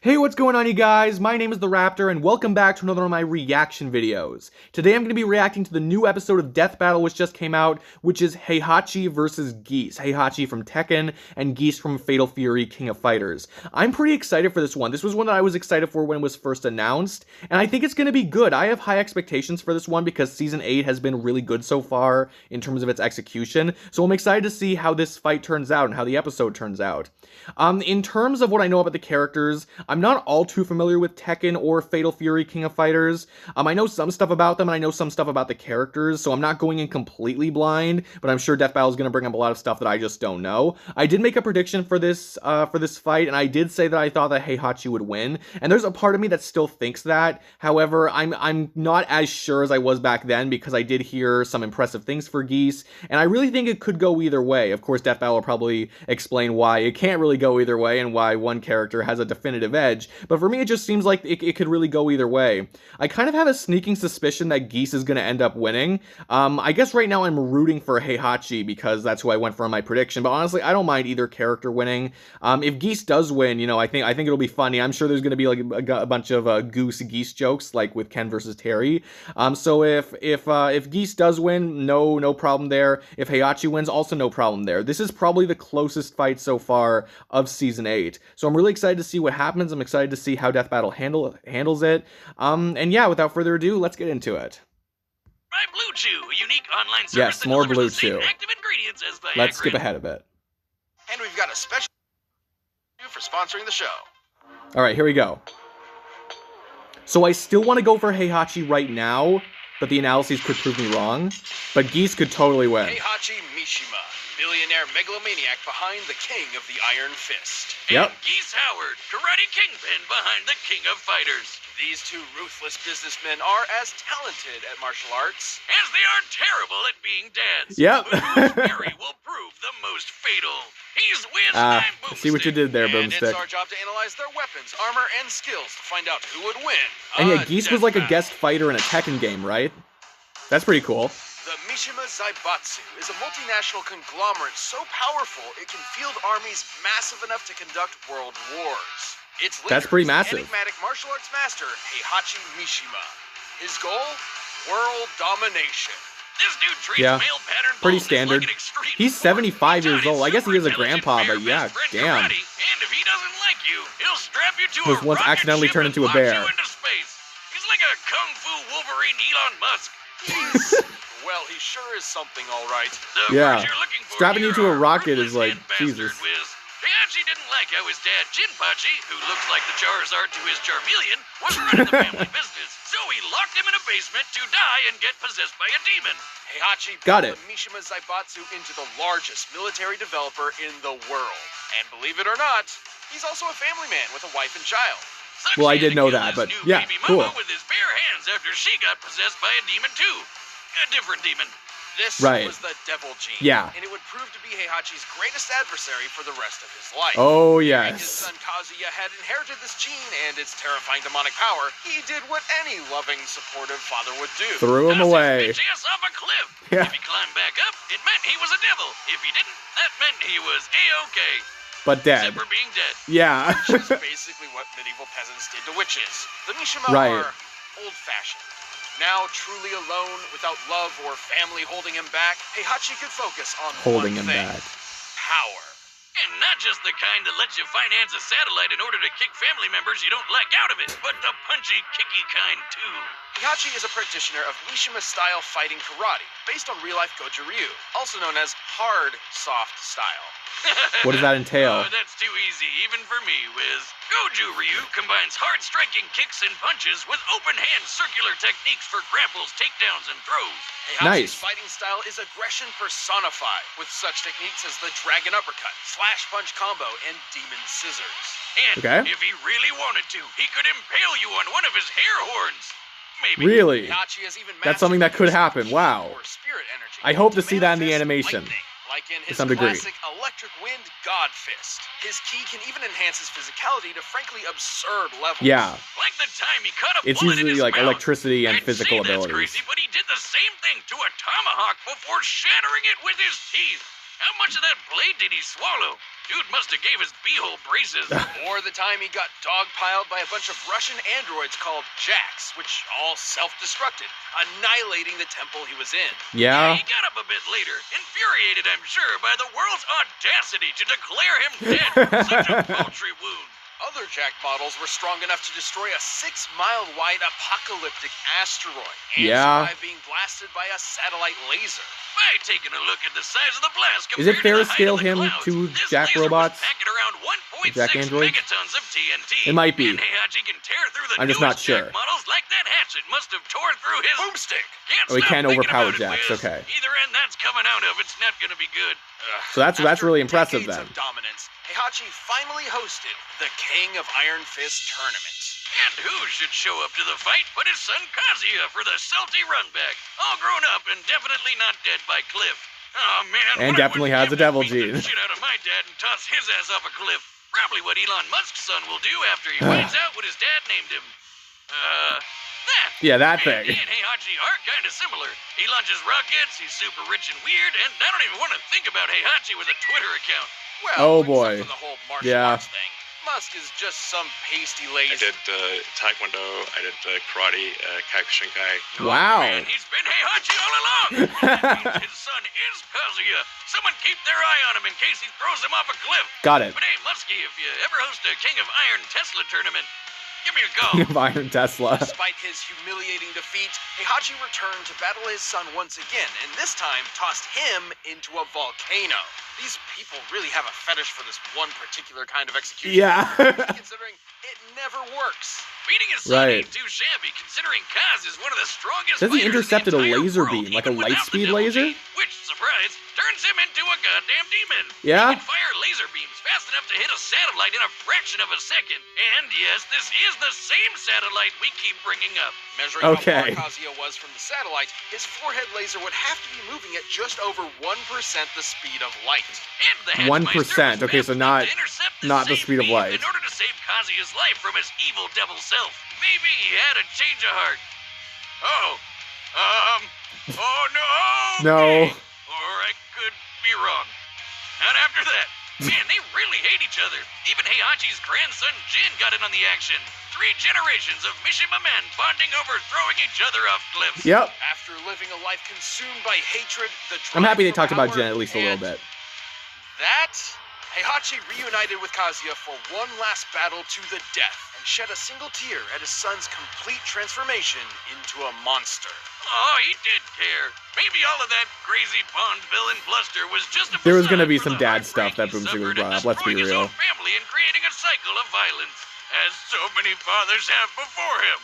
Hey, what's going on, you guys? My name is The Raptor, and welcome back to another of my reaction videos. Today I'm going to be reacting to the new episode of Death Battle which just came out, which is Heihachi versus Geese. Heihachi from Tekken, and Geese from Fatal Fury King of Fighters. I'm pretty excited for this one. This was one that I was excited for when it was first announced, and I think it's going to be good. I have high expectations for this one because Season 8 has been really good so far in terms of its execution, so I'm excited to see how this fight turns out and how the episode turns out. In terms of what I know about the characters, I'm not all too familiar with Tekken or Fatal Fury King of Fighters. I know some stuff about them, and I know some stuff about the characters, so I'm not going in completely blind, but I'm sure Death Battle is going to bring up a lot of stuff that I just don't know. I did make a prediction for this fight, and I did say that I thought that Heihachi would win, and there's a part of me that still thinks that. However, I'm not as sure as I was back then, because I did hear some impressive things for Geese, and I really think it could go either way. Of course, Death Battle will probably explain why it can't really go either way, and why one character has a definitive edge, but for me it just seems like it could really go either way. I kind of have a sneaking suspicion that Geese is going to end up winning. I guess right now I'm rooting for Heihachi because that's who I went for on my prediction, but honestly I don't mind either character winning. If Geese does win, you know, I think it'll be funny. I'm sure there's going to be like a bunch of Geese jokes like with Ken versus Terry. So if Geese does win, no problem there. If Heihachi wins, also no problem there. This is probably the closest fight so far of Season 8. So I'm really excited to see what happens. I'm excited to see how Death Battle handles it. And yeah, without further ado, let's get into it. Try Blue Chew, a unique online service yes, more Blue Chew. Active ingredients as the Let's skip ahead a bit. And we've got a special for sponsoring the show. All right, here we go. So I still want to go for Heihachi right now, but the analyses could prove me wrong. But Geese could totally win. Heihachi Mishima, billionaire megalomaniac behind the king of the Iron Fist. Yep. And Geese Howard, karate kingpin behind the King of Fighters. These two ruthless businessmen are as talented at martial arts as they are terrible at being dads. Yep. But whose parry will prove the most fatal? He's Wiz I see what you did there, and Boomstick. it's our job to analyze their weapons, armor, and skills to find out who would win. And yeah, Geese was like a guest fighter in a Tekken game, right? That's pretty cool. The Mishima Zaibatsu is a multinational conglomerate so powerful it can field armies massive enough to conduct world wars. Its leader That's pretty is massive. enigmatic martial arts master Heihachi Mishima. His goal? World domination. This dude treats Yeah, male pattern pretty baldness standard. like an extreme He's sport. 75 years He's old. I guess he is a super grandpa, but intelligent, yeah, fair-fist friend damn. karate, and if he doesn't like you, he'll strap you to Was a once rocket accidentally ship turned and into a launch bear. you into space. He's like a kung fu Wolverine Elon Musk. Well, he sure is something, all right. The Yeah. words you're looking for Strapping you here to a are rocket is ruthless like, and bastard Jesus. Wiz. Heihachi didn't like how his dad, Jinpachi, who looks like the Charizard to his Charmeleon, was running the family business. So he locked him in a basement to die and get possessed by a demon. Heihachi Got built it. the Mishima Zaibatsu into the largest military developer in the world. And believe it or not, he's also a family man with a wife and child. Sucks Well, I he had did to know kill that, his but new yeah, baby cool. mama with his bare hands after she got possessed by a demon too. A different demon. This Right. was the devil gene. Yeah. And it would prove to be Heihachi's greatest adversary for the rest of his life. Oh, His yes. son Kazuya had inherited this gene and its terrifying demonic power. He did what any loving, supportive father would do. Threw him Tossed away. his bitch ass off a cliff. Yeah. If he climbed back up, it meant he was a devil. If he didn't, that meant he was A-okay. But dead. Except for being dead. Yeah. Which is basically what medieval peasants did to witches. The Mishima Right. are old-fashioned. Now truly alone, without love or family holding him back, Heihachi could focus on Holding one him thing. back. Power. And not just the kind that lets you finance a satellite in order to kick family members you don't like out of it, but the punchy, kicky kind too. Heihachi is a practitioner of Mishima-style fighting karate, based on real-life Goju Ryu, also known as hard, soft style. What does that entail? Oh, that's too easy, even for me, Wiz. Goju Ryu combines hard striking kicks and punches with open hand circular techniques for grapples, takedowns, and throws. Heihachi's Nice. fighting style is aggression personified, with such techniques as the dragon uppercut, slash punch combo, and demon scissors. And Okay. if he really wanted to, he could impale you on one of his hair horns. Maybe. Really? Heihachi has even That's something that could happen. Wow. or spirit energy I hope to see that in the manifest animation. lightning, like in his some degree. classic Electric Wind God Fist. His ki can even enhance his physicality to frankly absurd levels. Yeah. Like the time he cut a It's bullet in usually his like mouth. electricity and I'd physical say that's abilities. crazy, but he did the same thing to a tomahawk before shattering it with his teeth. How much of that blade did he swallow? Dude must have gave his beehole braces. Or the time he got dogpiled by a bunch of Russian androids called Jacks, which all self-destructed, annihilating the temple he was in. Yeah. He got up a bit later, infuriated, I'm sure, by the world's audacity to declare him dead from such a paltry wound. Other Jack models were strong enough to destroy a 6-mile-wide apocalyptic asteroid and survive being blasted by a satellite laser. By taking a look at the size of the blast Is it compared fair to the height scale of the him clouds, to this Jack laser robots? was packing around 1.6 Jack androids? megatons of TNT. It might be. And Heihachi can tear through the I'm just not newest sure. Jack models like that hatchet must have torn through his Boomstick! Oh, he stop can't thinking overpower about it, Jacks, Wiz. okay. Either end that's coming out of, it's not gonna be good. So that's After really impressive decades then. of dominance, Heihachi finally hosted the King of Iron Fist tournament. And who should show up to the fight but his son Kazuya for the salty runback, all grown up and definitely not dead by Cliff. Oh man, And definitely has a devil gene. gene. Shit out of my dad and toss his ass off a cliff. Probably what Elon Musk's son will do after he finds out what his dad named him. That. Yeah, that And thing. he and Heihachi are kind of similar. He launches rockets, he's super rich and weird, and I don't even want to think about Heihachi with a Twitter account. Well, Oh, boy. except for the whole martial Yeah. arts thing. Musk is just some pasty I lazy. did Taekwondo, I did karate, Kyokushinkai. Wow. Man, he's been Heihachi all along. That means his son is Kazuya. Someone keep their eye on him in case he throws him off a cliff. Got it. But hey, Muskie, if you ever host a King of Iron Tesla tournament, give me a call. Of Iron Tesla. Despite his humiliating defeat, Heihachi returned to battle his son once again, and this time tossed him into a volcano. These people really have a fetish for this one particular kind of execution. Yeah. Considering it never works. Beating his son Right. ain't too shabby, considering Kaz is one of the strongest Says he fighters in the intercepted a entire laser world, beam, like a even without light-speed the devil laser? gene, which, surprise, turns him into a goddamn demon. Yeah? He can fire laser beams fast enough to hit a satellite in a fraction of a second. And yes, this is the same satellite we keep bringing up. Measuring Okay. how far Kazuya was from the satellite, his forehead laser would have to be moving at just over 1% the speed of light. And the 1%, okay, so not the same speed of beam light. in order to save Kazuya's life from his evil devil self. Maybe he had a change of heart. Oh no. No. Okay. Or I could be wrong. Not after that. Man, they really hate each other. Even Heihachi's grandson Jin got in on the action. 3 generations of Mishima men bonding over throwing each other off cliffs. Yep. After living a life consumed by hatred, the I'm happy they drive talked for about power, Jen at least a little and bit. That, Heihachi reunited with Kazuya for one last battle to the death and shed a single tear at his son's complete transformation into a monster. Oh, he did care. Maybe all of that crazy Bond villain bluster was just a There was gonna facade be for some the dad heartbreak stuff that he Boomstick was suffered in brought up, let's be destroying his real. own family and creating a cycle of violence, as so many fathers have before him.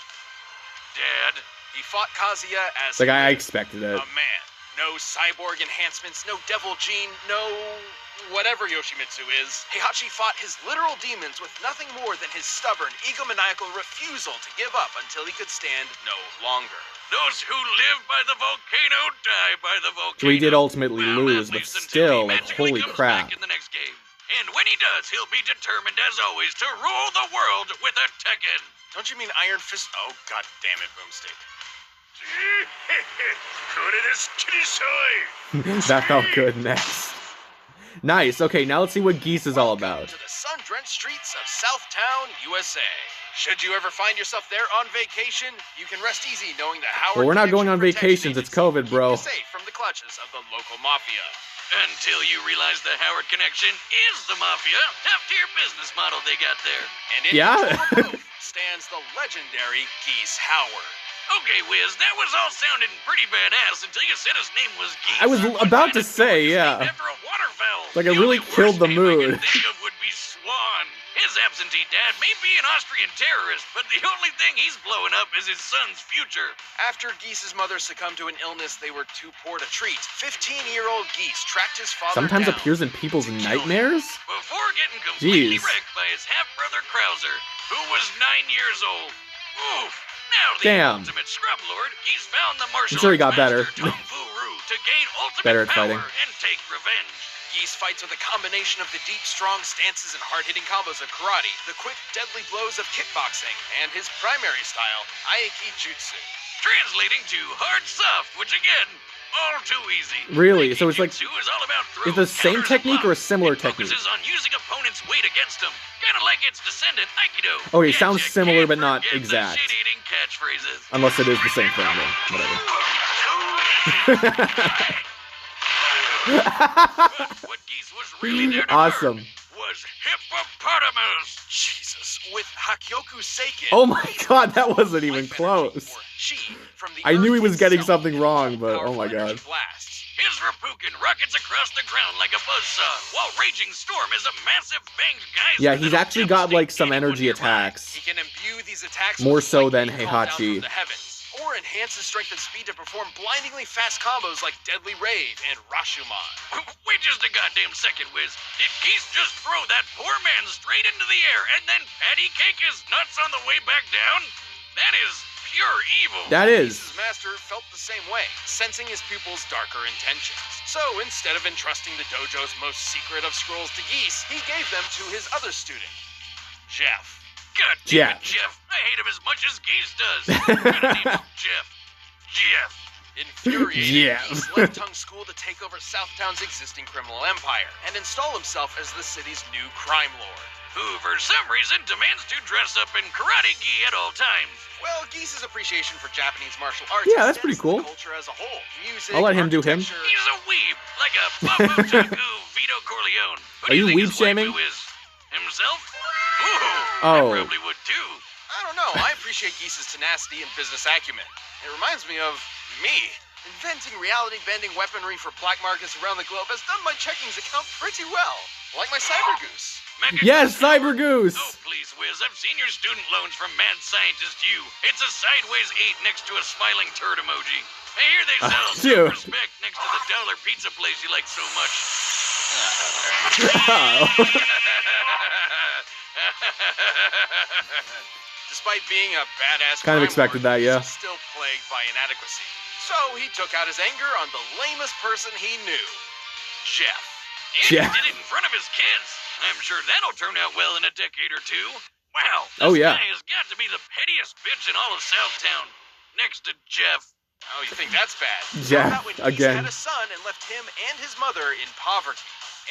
Dad. He fought Kazuya as Like, I he expected is, it. a man. No cyborg enhancements, no devil gene, no whatever Yoshimitsu is. Heihachi fought his literal demons with nothing more than his stubborn, egomaniacal refusal to give up until he could stand no longer. Those who live by the volcano die by the volcano. So he did ultimately Well, lose, at but least until still, he like, magically holy comes crap. back in the next game. And when he does, he'll be determined as always to rule the world with a Tekken. Don't you mean Iron Fist? Oh, god damn it, Boomstick. That felt good next. Nice. Okay, now let's see what Geese is all about. To the sun-drenched streets of Southtown, USA. Should you ever find yourself there on vacation, you can rest easy knowing that Howard. Well, we're not going Connection on Protection vacations. It's Agency COVID, keep bro. you safe from the clutches of the local mafia. Until you realize the Howard connection is the mafia. Top-tier business model they got there. And in Yeah. control of both stands the legendary Geese Howard. Okay, Wiz, that was all sounding pretty badass until you said his name was Geese. I was about to say, yeah. After a waterfowl. Like, it really only killed the worst name I mood. can think of would be Swan. His absentee dad may be an Austrian terrorist, but the only thing he's blowing up is his son's future. After Geese's mother succumbed to an illness they were too poor to treat, 15-year-old Geese tracked his father Sometimes down. appears in people's nightmares? Before getting completely Jeez. wrecked by his half-brother Krauser, who was 9 years old. Oof. Now the Damn. ultimate scrub lord, he's found the martial sure he got arts better. master Tong Fu Roo to gain ultimate Better at power fighting. and take revenge. Geese fights with a combination of the deep, strong stances and hard-hitting combos of karate, the quick, deadly blows of kickboxing, and his primary style, Aiki Jutsu. Translating to hard soft, which again, All too easy. Really? So it's like, Taijutsu is all about is throws, the same counters, technique or a blocks. similar It technique? focuses on using opponent's weight against them, kind of like its descendant, Aikido. Okay, And sounds you similar, can't but not forget the exact. shit-eating catchphrases. Unless it is the same thing, then whatever. But what Geese was really there to Awesome. learn was hippopotamus. Jesus, with Hakyoku Seiken. Oh my god, that wasn't even life energy, close. or chi, from the I knew he earth was getting itself, something wrong, but oh powerful my god. energy blasts. His Rapukin rockets across the ground like a buzzsaw, while Raging Storm is a massive fanged geyser. Yeah, he's that'll actually got like some devastate anyone energy nearby. attacks. He can imbue these attacks More with so than lightning called down Heihachi. from the heavens, or enhance his strength and speed to perform blindingly fast combos like Deadly Rave and Rashomon. Wait just a goddamn second, Wiz. Did Geese just throw that poor man straight into the air and then patty cake his nuts on the way back down? That is pure evil. That is. Geese's master felt the same way, sensing his pupil's darker intentions. So instead of entrusting the dojo's most secret of scrolls to Geese, he gave them to his other student, Jeff. God damn it, Jeff. I hate him as much as Geese does. I'm gonna name him Jeff. Jeff. Infuriated, Yeah. Geese left Tung School to take over Southtown's existing criminal empire and install himself as the city's new crime lord. Who, for some reason, demands to dress up in karate gi at all times. Well, Geese's appreciation for Japanese martial arts Yeah, that's pretty extends to cool. the culture as a whole. Music, I'll let him do him. architecture. He's a weeb, like a Babu Taku Vito Corleone. Who Are do you think weeb his shaming? waifu is? Himself? Ooh, Oh. I probably would too. I don't know. I appreciate Geese's tenacity and business acumen. It reminds me of me. Inventing reality-bending weaponry for black markets around the globe has done my checkings account pretty well. Like my cyber goose. Mecha Yes, Goose Cyber Howard. Goose. Oh, please, Wiz. I've seen your student loans from Mad Scientist U. It's a sideways 8 next to a smiling turd emoji. I hear they sell dude. self-respect next to the dollar pizza place you like so much. Despite being a badass Kind of crime expected lord, that, yeah. Geese was still plagued by inadequacy. So he took out his anger on the lamest person he knew, Jeff. Yeah, Jeff. he did it in front of his kids. I'm sure that'll turn out well in a decade or two. Wow, this Oh, yeah. guy has got to be the pettiest bitch in all of Southtown. Next to Jeff. Oh, you think that's bad? Jeff, How about when Geese again. had a son and left him and his mother in poverty?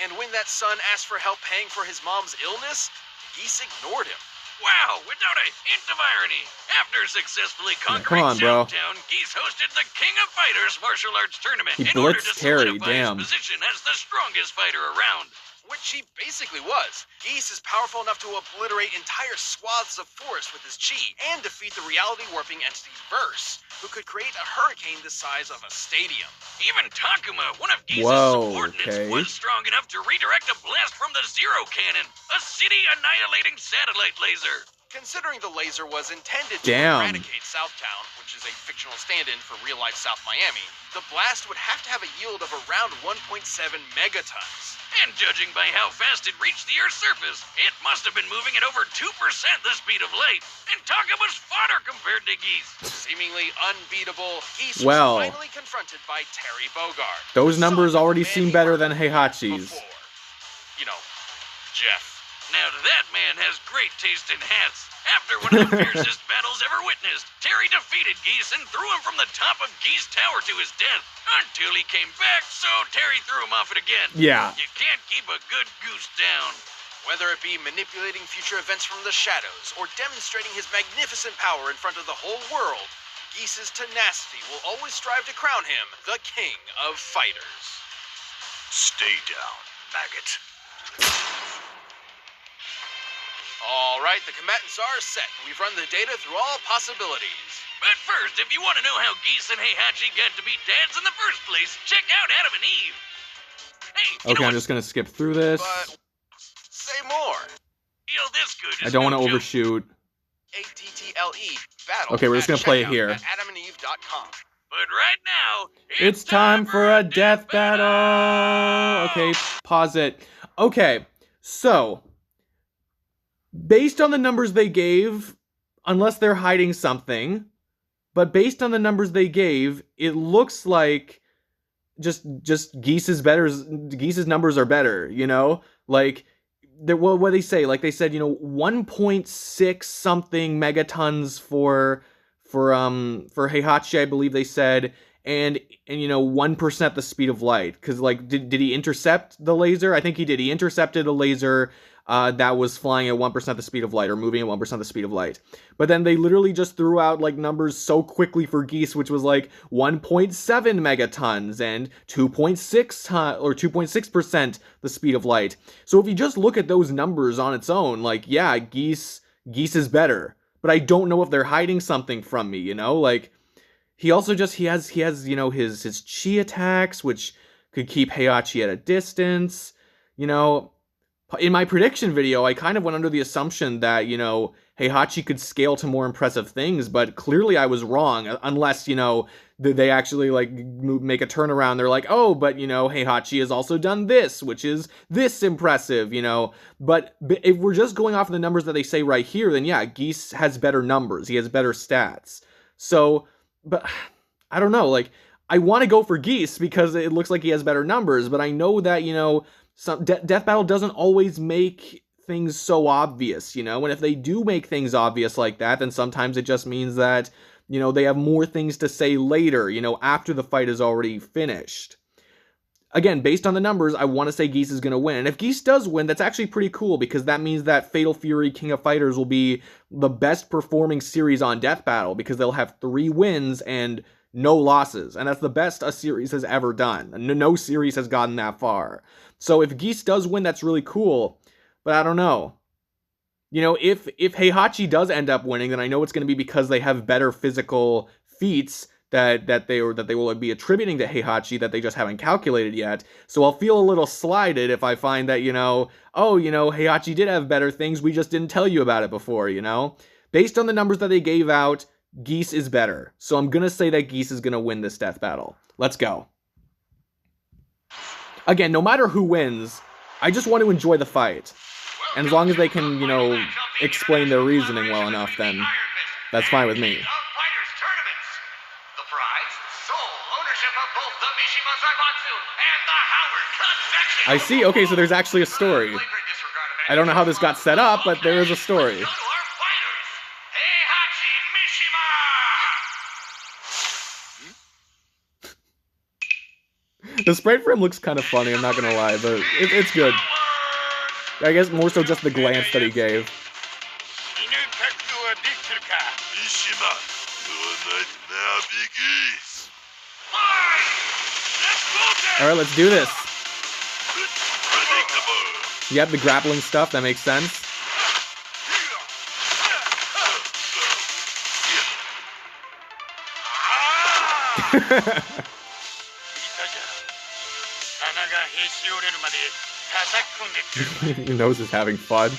And when that son asked for help paying for his mom's illness, Geese ignored him. Wow, without a hint of irony. After successfully come conquering on, bro. Southtown, Geese hosted the King of Fighters martial arts tournament He in order blitzed to Terry, solidify damn. his position as the strongest fighter around. Which he basically was. Geese is powerful enough to obliterate entire swaths of forest with his chi and defeat the reality-warping entity Verse, who could create a hurricane the size of a stadium. Even Takuma, one of Geese's Whoa, subordinates, okay. was strong enough to redirect a blast from the Zero Cannon, a city-annihilating satellite laser. Considering the laser was intended to Damn. eradicate Southtown, which is a fictional stand-in for real-life South Miami, the blast would have to have a yield of around 1.7 megatons. And judging by how fast it reached the Earth's surface, it must have been moving at over 2% the speed of light. And Takuma's fodder compared to Geese. Seemingly unbeatable, Geese Well. was finally confronted by Terry Bogard. Those the numbers son of already the man seem he better murdered than Heihachi's. before. You know, Jeff. Now that man has great taste in hats. After one of the fiercest battles ever witnessed, Terry defeated Geese and threw him from the top of Geese Tower to his death. Until he came back, so Terry threw him off it again. Yeah. You can't keep a good goose down. Whether it be manipulating future events from the shadows or demonstrating his magnificent power in front of the whole world, Geese's tenacity will always strive to crown him the king of fighters. Stay down, maggot. All right, the combatants are set. We've run the data through all possibilities. But first, if you want to know how Geese and Heihachi got to be dads in the first place, check out Adam and Eve. Hey, you Okay, know I'm just gonna skip through this. But say more. feel this good I is don't no want to joke. overshoot. ATTLE battle. Okay, we're just gonna at play it checkout here. at adamandeve.com. But right now, It's time for a death battle. Okay, pause it. Okay, so based on the numbers they gave, unless they're hiding something, but based on the numbers they gave, it looks like just Geese's numbers are better, you know? Like what they say? Like they said, you know, 1.6 something megatons for Heihachi, I believe they said, and you know, 1% the speed of light. Because, like, did he intercept the laser? I think he did. He intercepted a laser that was flying at 1% the speed of light, or moving at 1% the speed of light. But then they literally just threw out, like, numbers so quickly for Geese, which was like 1.7 megatons and 2.6 ton, or 2.6% the speed of light. So if you just look at those numbers on its own, like, yeah, Geese is better. But I don't know if they're hiding something from me, you know? Like, he also just, he has, you know, his chi attacks, which could keep Heihachi at a distance, you know. In my prediction video, I kind of went under the assumption that, you know, Heihachi could scale to more impressive things, but clearly I was wrong, unless, you know, they actually, like, make a turnaround. They're like, oh, but, you know, Heihachi has also done this, which is this impressive, you know. But if we're just going off of the numbers that they say right here, then yeah, Geese has better numbers. He has better stats. So, but I don't know, like, I want to go for Geese because it looks like he has better numbers, but I know that, you know, Death Battle doesn't always make things so obvious, you know, and if they do make things obvious like that, then sometimes it just means that, you know, they have more things to say later, you know, after the fight is already finished. Again, based on the numbers, I want to say Geese is going to win, and if Geese does win, that's actually pretty cool, because that means that Fatal Fury King of Fighters will be the best performing series on Death Battle, because they'll have 3 wins and no losses, and that's the best a series has ever done. No series has gotten that far. So if Geese does win, that's really cool, but I don't know. You know, if Heihachi does end up winning, then I know it's going to be because they have better physical feats that they will be attributing to Heihachi that they just haven't calculated yet. So I'll feel a little slighted if I find that, you know, oh, you know, Heihachi did have better things, we just didn't tell you about it before, you know? Based on the numbers that they gave out, Geese is better. So I'm going to say that Geese is going to win this death battle. Let's go. Again, no matter who wins, I just want to enjoy the fight. And as long as they can, you know, explain their reasoning well enough, then that's fine with me. I see. Okay, so there's actually a story. I don't know how this got set up, but there is a story. The sprite frame looks kind of funny, I'm not gonna lie, but it's good. I guess more so just the glance that he gave. Alright, let's do this. Yep, the grappling stuff, that makes sense. He knows he's having fun.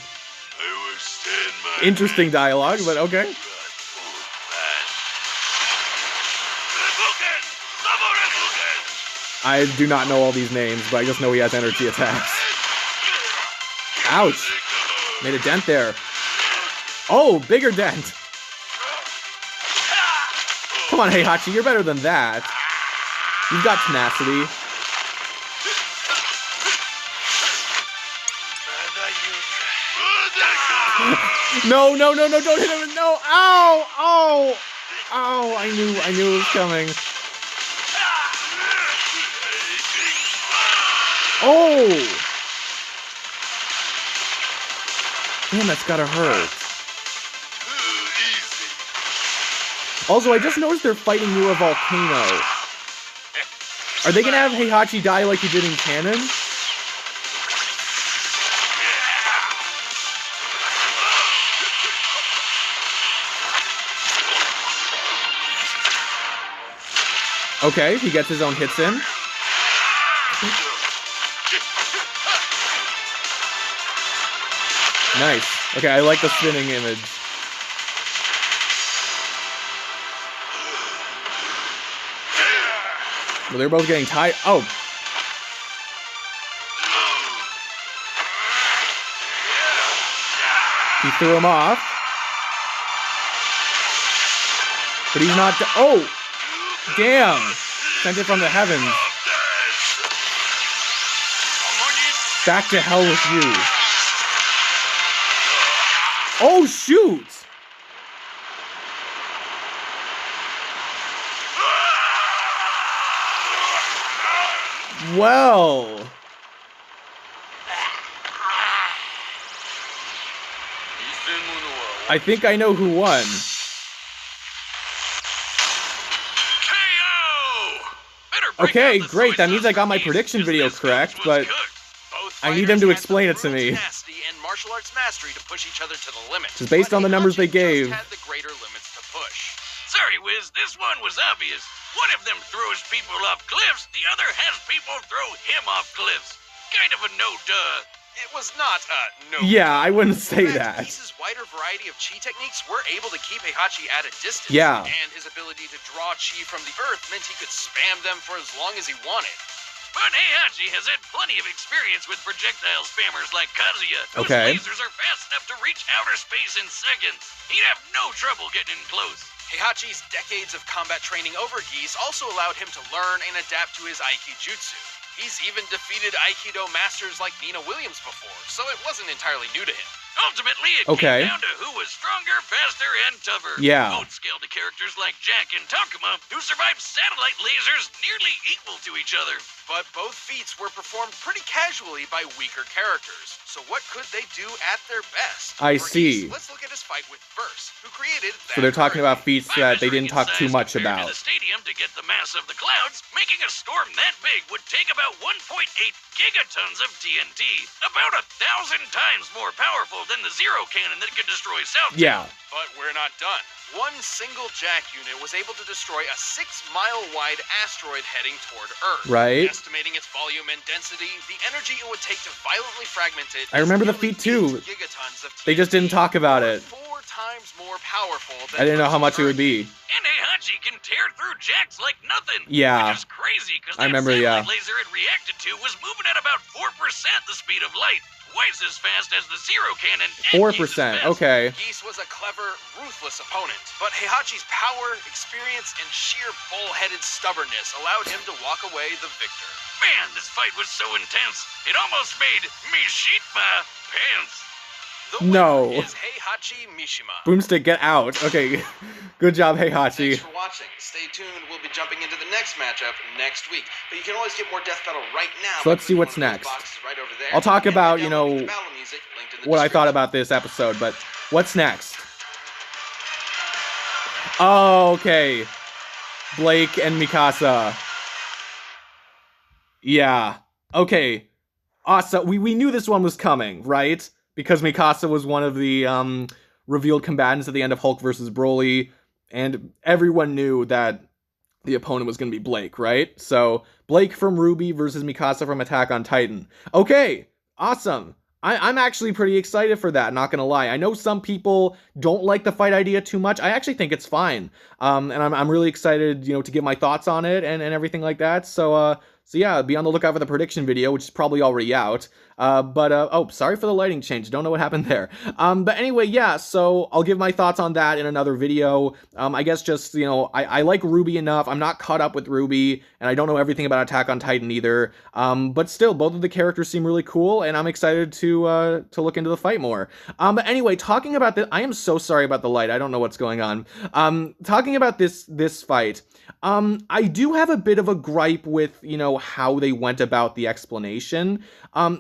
Interesting dialogue, but okay. I do not know all these names, but I just know he has energy attacks. Ouch! Made a dent there. Oh, bigger dent! Come on, Heihachi, you're better than that. You've got tenacity. No, no, no, no, don't hit him! No! Ow! Oh! Oh, I knew it was coming. Oh! Damn, that's gotta hurt. Also, I just noticed they're fighting near a volcano. Are they gonna have Heihachi die like he did in canon? Okay, he gets his own hits in. Nice. Okay, I like the spinning image. Well, they're both getting tired. Oh. He threw him off. But he's not... Oh! Damn! Sent it from the heavens. Back to hell with you. Oh, shoot! Well, I think I know who won. Okay, great. That means I got my prediction video correct, but I need them to explain it to me. And martial arts mastery to push each other to the limit. Just based on the numbers they gave. Had the greater limits to push. Sorry, Wiz, this one was obvious. One of them throws people off cliffs, the other has people throw him off cliffs. Kind of a no-duh. It was not no. Yeah, I wouldn't say In fact, that. Geese's wider variety of chi techniques were able to keep Heihachi at a distance. Yeah. And his ability to draw chi from the earth meant he could spam them for as long as he wanted. But Heihachi has had plenty of experience with projectile spammers like Kazuya, whose Okay. lasers are fast enough to reach outer space in seconds. He'd have no trouble getting in close. Heihachi's decades of combat training over Geese also allowed him to learn and adapt to his Aikijutsu. He's even defeated Aikido masters like Nina Williams before, so it wasn't entirely new to him. Ultimately, it Okay. came down to who was stronger, faster, and tougher. Yeah. Both scaled to characters like Jack and Takuma, who survived satellite lasers nearly equal to each other. But both feats were performed pretty casually by weaker characters. So what could they do at their best? I For see. Geese, let's look at his fight with Verse, who created that So they're talking version. about feats that they didn't talk too much Compared to about. the stadium to get the mass of the clouds, making a storm that big would take about 1.8 gigatons of TNT, about 1,000 times more powerful than the zero cannon that could destroy South. Yeah. But we're not done. One single Jack unit was able to destroy a 6-mile-wide asteroid heading toward Earth. Right. Estimating its volume and density, the energy it would take to violently fragment it. I remember the is nearly feat too. 8 gigatons of They just didn't TNT, talk about or it. 4 times more powerful than I didn't know how much it would Earth's be. And Heihachi can tear through jacks like nothing. Yeah. Which is crazy, because I remember, satellite laser it reacted to was moving at about 4% the speed of light. Twice as fast as the zero cannon. and 4%, Geese's best. okay. Geese was a clever, ruthless opponent, but Heihachi's power, experience, and sheer bull-headed stubbornness allowed him to walk away the victor. Man, this fight was so intense, it almost made me shit my pants. The No. winner is Heihachi Mishima. Boomstick, get out. Okay. Good job, Heihachi. Thanks for watching. Stay tuned. We'll be jumping into the next matchup next week. But you can always get more Death Battle right now. So let's see by what's clicking one of next. those boxes right over there. I'll talk And about, by you downloading know, the battle music linked in the what I thought description. about this episode, but what's next? Oh, okay. Blake and Mikasa. Yeah. Okay. Awesome. We knew this one was coming, right? Because Mikasa was one of the revealed combatants at the end of Hulk vs. Broly, and everyone knew that the opponent was going to be Blake, right? So, Blake from Ruby versus Mikasa from Attack on Titan. Okay, awesome. I'm actually pretty excited for that, not gonna lie. I know some people don't like the fight idea too much. I actually think it's fine. And I'm really excited, you know, to get my thoughts on it and everything like that. So yeah, be on the lookout for the prediction video, which is probably already out. Oh, sorry for the lighting change. Don't know what happened there. But anyway, yeah, so I'll give my thoughts on that in another video. I guess just, you know, I like Ruby enough. I'm not caught up with Ruby, and I don't know everything about Attack on Titan either. But still, both of the characters seem really cool, and I'm excited to look into the fight more. But anyway, talking about this, I am so sorry about the light. I don't know what's going on. Talking about this fight, I do have a bit of a gripe with, you know, how they went about the explanation.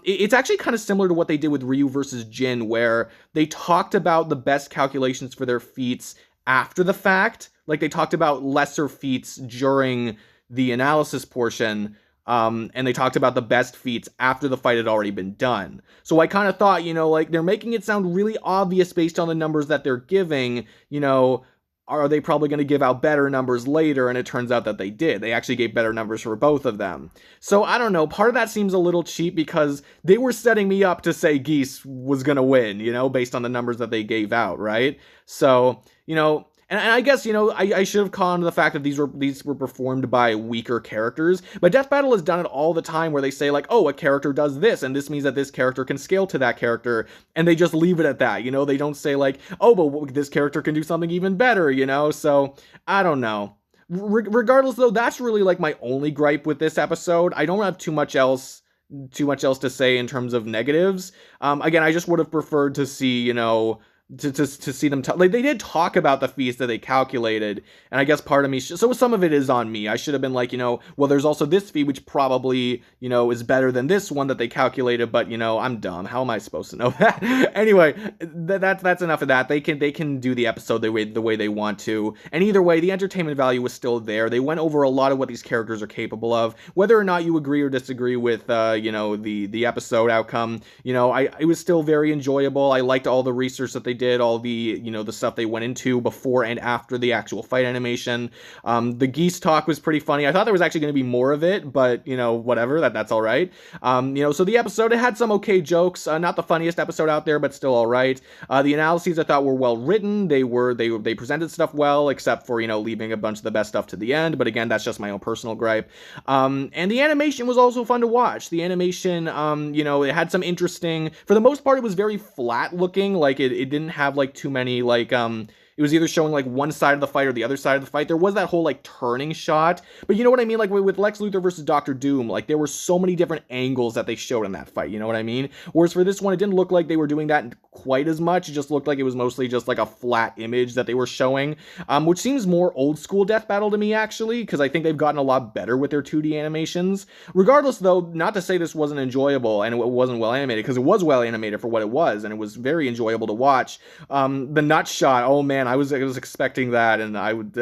It's actually kind of similar to what they did with Ryu versus Jin, where they talked about the best calculations for their feats after the fact. Like, they talked about lesser feats during the analysis portion, and they talked about the best feats after the fight had already been done. So I kind of thought, you know, like, they're making it sound really obvious based on the numbers that they're giving, you know, are they probably going to give out better numbers later? And it turns out that they did. They actually gave better numbers for both of them. So I don't know. Part of that seems a little cheap because they were setting me up to say Geese was going to win, you know, based on the numbers that they gave out, right? So, you know, and I guess, you know, I should have called on to the fact that these were performed by weaker characters. But Death Battle has done it all the time where they say, like, oh, a character does this, and this means that this character can scale to that character. And they just leave it at that, you know? They don't say, like, oh, but this character can do something even better, you know? So, I don't know. Regardless, though, that's really, like, my only gripe with this episode. I don't have too much else to say in terms of negatives. Again, I just would have preferred to see, you know, to see them like they did talk about the feast that they calculated, and I guess part of me so some of it is on me. I should have been like, well, there's also this fee which probably is better than this one that they calculated, but I'm dumb. How am I supposed to know that? Anyway, that's enough of that. They can do the episode the way they want to, and either way the entertainment value was still there. They went over a lot of what these characters are capable of, whether or not you agree or disagree with the episode outcome. It was still very enjoyable. I liked all the research that they did, all the the stuff they went into before and after the actual fight animation. The geese talk was pretty funny. I thought there was actually going to be more of it, but whatever, that's all right. So the episode, it had some okay jokes, not the funniest episode out there, but still all right. The analyses I thought were well written. They presented stuff well, except for leaving a bunch of the best stuff to the end, but again, that's just my own personal gripe. And the animation was also fun to watch. The animation, it had some interesting, for the most part it was very flat looking. Like it didn't have like too many like it was either showing like one side of the fight or the other side of the fight. There was that whole like turning shot, but you know what I mean? Like with Lex Luthor versus Dr. Doom, like there were so many different angles that they showed in that fight. You know what I mean? Whereas for this one, it didn't look like they were doing that quite as much. It just looked like it was mostly just like a flat image that they were showing, which seems more old school Death Battle to me actually, because I think they've gotten a lot better with their 2D animations. Regardless though, not to say this wasn't enjoyable and it wasn't well animated, because it was well animated for what it was, and it was very enjoyable to watch. The nut shot, oh man, I was expecting that, and I would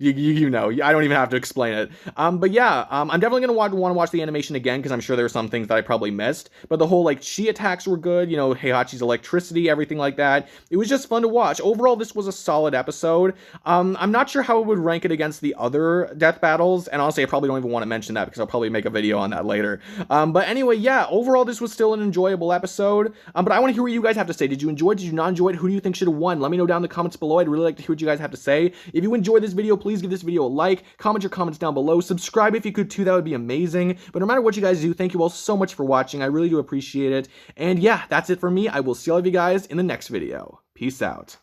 I don't even have to explain it. But yeah, I'm definitely gonna want to watch the animation again, because I'm sure there are some things that I probably missed. But the whole like chi attacks were good, Heihachi's electricity, everything like that. It was just fun to watch. Overall, this was a solid episode. I'm not sure how I would rank it against the other death battles, and honestly, I probably don't even want to mention that because I'll probably make a video on that later. But anyway, yeah, overall, this was still an enjoyable episode. But I want to hear what you guys have to say. Did you enjoy it? Did you not enjoy it? Who do you think should have won? Let me know down in the comments below. I'd really like to hear what you guys have to say. If you enjoyed this video, please give this video a like, comment your comments down below, subscribe if you could too, that would be amazing. But no matter what you guys do, thank you all so much for watching. I really do appreciate it. And yeah, that's it for me. I will see all of you guys in the next video. Peace out.